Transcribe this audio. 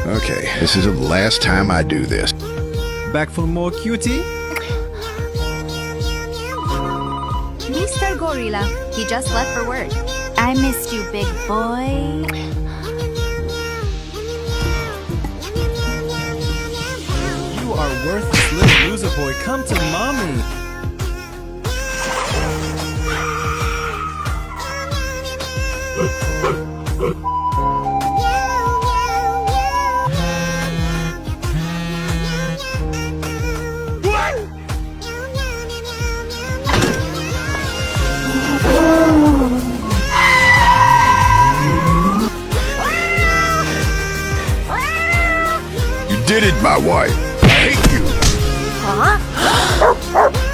Okay, this is the last time I do this. Back for more, cutie? Mr. Gorilla, he just left for work. I missed you, big boy. You are worthless little loser boy. Come to mommy. You did it, my wife. I hate you. Huh?